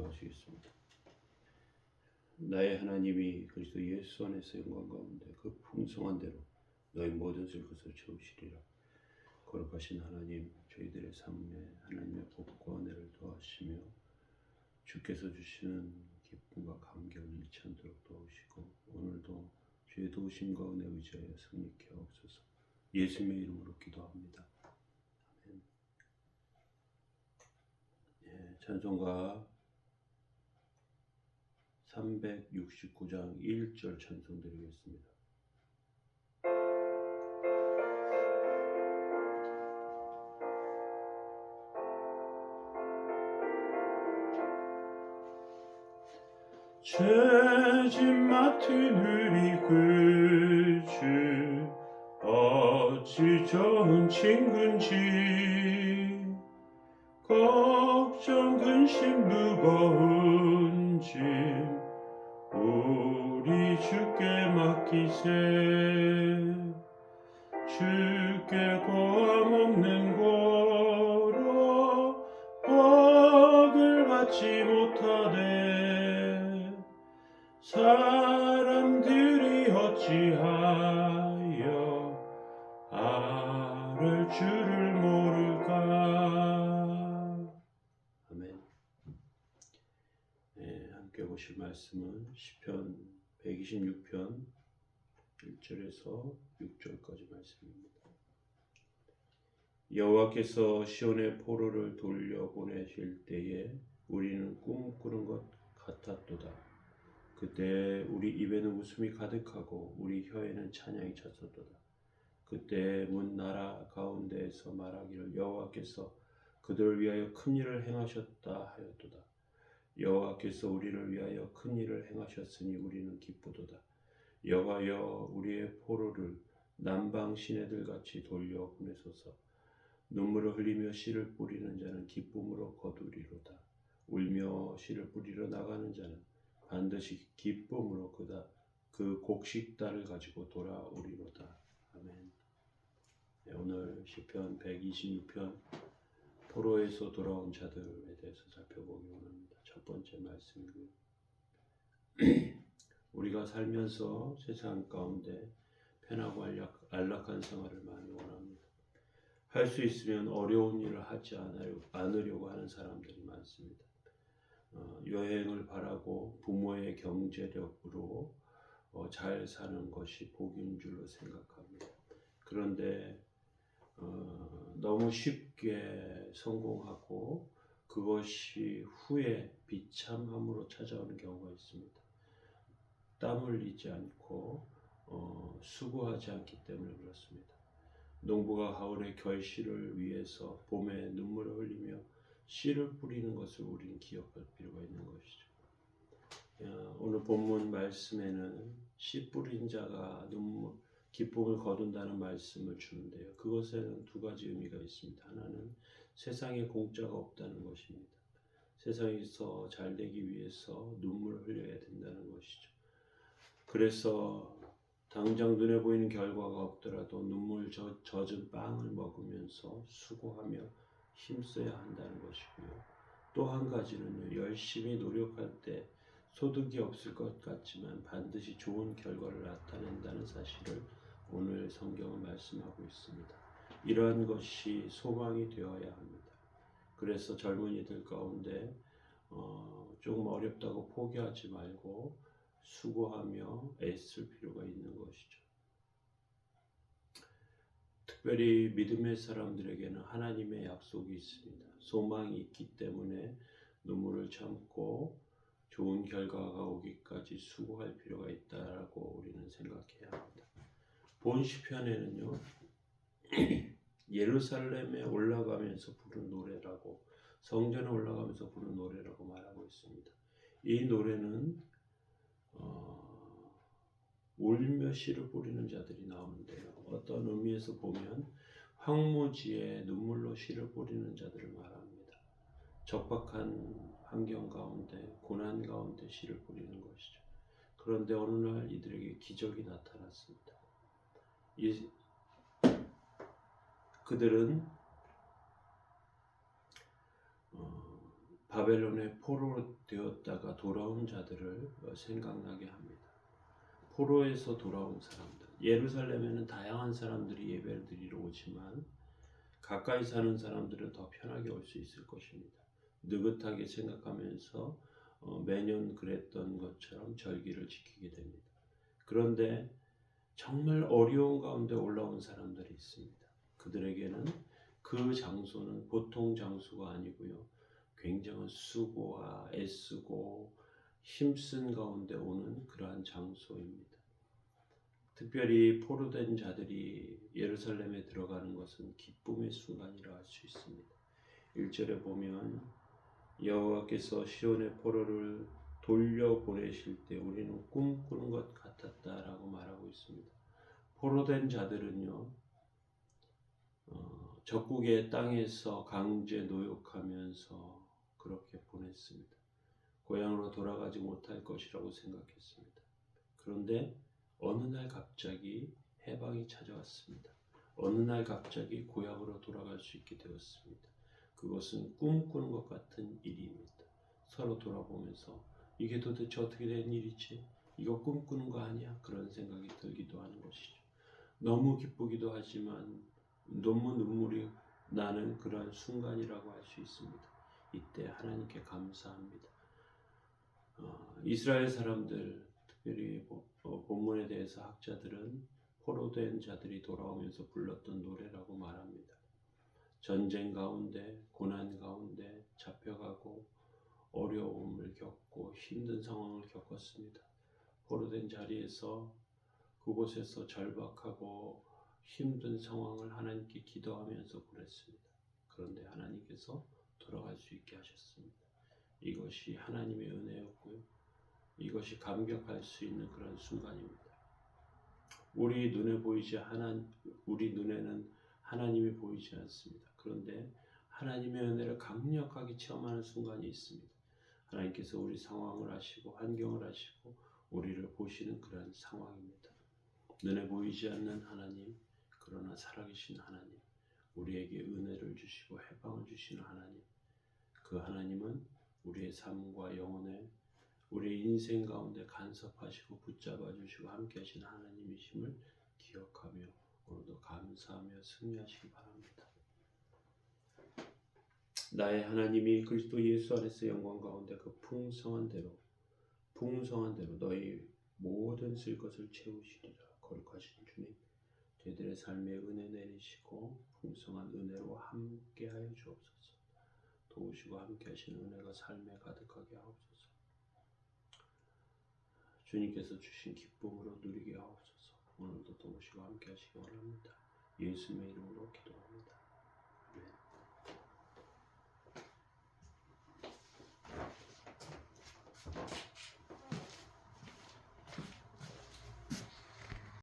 기도하시겠습니다. 나의 하나님이 그리스도 예수 안에서 영광 가운데 그 풍성한 대로 너희 모든 것을 채우시리라. 거룩하신 하나님, 저희들의 삶에 하나님의 복과 은혜를 더하시며 주께서 주시는 기쁨과 감격을 잃지 않도록 도우시고 오늘도 주의 도우심과 은혜 의지하여 승리케 하옵소서. 예수님의 이름으로 기도합니다. 아멘. 찬송가 369장 1절 찬송 드리겠습니다. 죄짐 맡은 우리 그 주 어찌 좋은 친구인지 걱정 근심 무거운 짐 우리 주께 맡기세. 주께 고함 없는 고로 복을 받지 못하되 사람들이 어찌하여 아를 줄을 모를까. 아멘. 함께 보실 말씀은 시편 126편 1절에서 6절까지 말씀입니다. 여호와께서 시온의 포로를 돌려보내실 때에 우리는 꿈꾸는 것 같았도다. 그때 우리 입에는 웃음이 가득하고 우리 혀에는 찬양이 찼었도다. 그때 문 나라 가운데에서 말하기를 여호와께서 그들을 위하여 큰 일을 행하셨다 하였도다. 여호와께서 우리를 위하여 큰 일을 행하셨으니 우리는 기쁘도다. 여호와여 우리의 포로를 남방 시내들 같이 돌려보내소서. 눈물을 흘리며 씨를 뿌리는 자는 기쁨으로 거두리로다. 울며 씨를 뿌리러 나가는 자는 반드시 기쁨으로 그 곡식달을 가지고 돌아오리로다. 아멘. 오늘 시편 126편 포로에서 돌아온 자들에 대해서 살펴보기 원합니다. 첫 번째 말씀이고요. 우리가 살면서 세상 가운데 편하고 안락한 생활을 많이 원합니다. 할 수 있으면 어려운 일을 하지 않으려고 하는 사람들이 많습니다. 여행을 바라고 부모의 경제력으로 잘 사는 것이 복인 줄로 생각합니다. 그런데 너무 쉽게 성공하고 그것이 후에 비참함으로 찾아오는 경우가 있습니다. 땀 흘리지 않고 수고하지 않기 때문에 그렇습니다. 농부가 가을의 결실을 위해서 봄에 눈물을 흘리며 씨를 뿌리는 것을 우리는 기억할 필요가 있는 것이죠. 오늘 본문 말씀에는 씨 뿌린 자가 기쁨을 거둔다는 말씀을 주는데요. 그것에는 두 가지 의미가 있습니다. 하나는 세상에 공짜가 없다는 것입니다. 세상에서 잘 되기 위해서 눈물을 흘려야 된다는 것이죠. 그래서 당장 눈에 보이는 결과가 없더라도 눈물 젖은 빵을 먹으면서 수고하며 힘써야 한다는 것이고요. 또 한 가지는요, 열심히 노력할 때 소득이 없을 것 같지만 반드시 좋은 결과를 나타낸다는 사실을 오늘 성경은 말씀하고 있습니다. 이러한 것이 소망이 되어야 합니다. 그래서 젊은이들 가운데 조금 어렵다고 포기하지 말고 수고하며 애쓸 필요가 있는 것이죠. 특별히 믿음의 사람들에게는 하나님의 약속이 있습니다. 소망이 있기 때문에 눈물을 참고 좋은 결과가 오기까지 수고할 필요가 있다라고 우리는 생각해야 합니다. 본 시편에는요, 예루살렘에 올라가면서 부른 노래라고, 성전에 올라가면서 부른 노래라고 말하고 있습니다. 이 노래는 울며 씨를 뿌리는 자들이 나오는데요. 어떤 의미에서 보면 황무지에 눈물로 씨를 뿌리는 자들을 말합니다. 적박한 환경 가운데 고난 가운데 씨를 뿌리는 것이죠. 그런데 어느 날 이들에게 기적이 나타났습니다. 그들은 바벨론의 포로로 되었다가 돌아온 자들을 생각나게 합니다. 포로에서 돌아온 사람들. 예루살렘에는 다양한 사람들이 예배를 드리러 오지만 가까이 사는 사람들은 더 편하게 올 수 있을 것입니다. 느긋하게 생각하면서 매년 그랬던 것처럼 절기를 지키게 됩니다. 그런데 정말 어려운 가운데 올라온 사람들이 있습니다. 그들에게는 그 장소는 보통 장소가 아니고요. 굉장한 수고와 애쓰고 힘쓴 가운데 오는 그러한 장소입니다. 특별히 포로된 자들이 예루살렘에 들어가는 것은 기쁨의 순간이라 할 수 있습니다. 1절에 보면 여호와께서 시온의 포로를 돌려보내실 때 우리는 꿈꾸는 것 같았다라고 말하고 있습니다. 포로된 자들은요, 적국의 땅에서 강제 노역하면서 그렇게 보냈습니다. 고향으로 돌아가지 못할 것이라고 생각했습니다. 그런데 어느 날 갑자기 해방이 찾아왔습니다. 어느 날 갑자기 고향으로 돌아갈 수 있게 되었습니다. 그것은 꿈꾸는 것 같은 일입니다. 서로 돌아보면서 이게 도대체 어떻게 된 일이지? 이거 꿈꾸는 거 아니야? 그런 생각이 들기도 하는 것이죠. 너무 기쁘기도 하지만 너무 눈물이 나는 그러한 순간이라고 할 수 있습니다. 이때 하나님께 감사합니다. 이스라엘 사람들, 특별히 본문에 대해서 학자들은 포로된 자들이 돌아오면서 불렀던 노래라고 말합니다. 전쟁 가운데, 고난 가운데 잡혀가고 어려움을 겪고 힘든 상황을 겪었습니다. 포로된 자리에서 그곳에서 절박하고 힘든 상황을 하나님께 기도하면서 보냈습니다. 그런데 하나님께서 돌아갈 수 있게 하셨습니다. 이것이 하나님의 은혜였고요. 이것이 감격할 수 있는 그런 순간입니다. 우리 눈에는 하나님이 보이지 않습니다. 그런데 하나님의 은혜를 강력하게 체험하는 순간이 있습니다. 하나님께서 우리 상황을 아시고 환경을 아시고 우리를 보시는 그런 상황입니다. 눈에 보이지 않는 하나님, 그러나 살아계신 하나님, 우리에게 은혜를 주시고 해방을 주시는 하나님, 그 하나님은 우리의 삶과 영혼에 우리 인생 가운데 간섭하시고 붙잡아 주시고 함께 하시는 하나님이심을 기억하며 오늘도 감사하며 승리하시기 바랍니다. 나의 하나님이 그리스도 예수 안에서 영광 가운데 그 풍성한 대로 너희 모든 쓸 것을 채우시리라. 거룩하신 주님, 저희들의 삶에 은혜 내리시고 풍성한 은혜로 함께하여 주옵소서. 도우시고 함께 하시는 은혜가 삶에 가득하게 하옵소서. 주님께서 주신 기쁨으로 누리게 하옵소서. 오늘도 도우시고 함께 하시기 원합니다. 예수님의 이름으로 기도합니다. 아멘.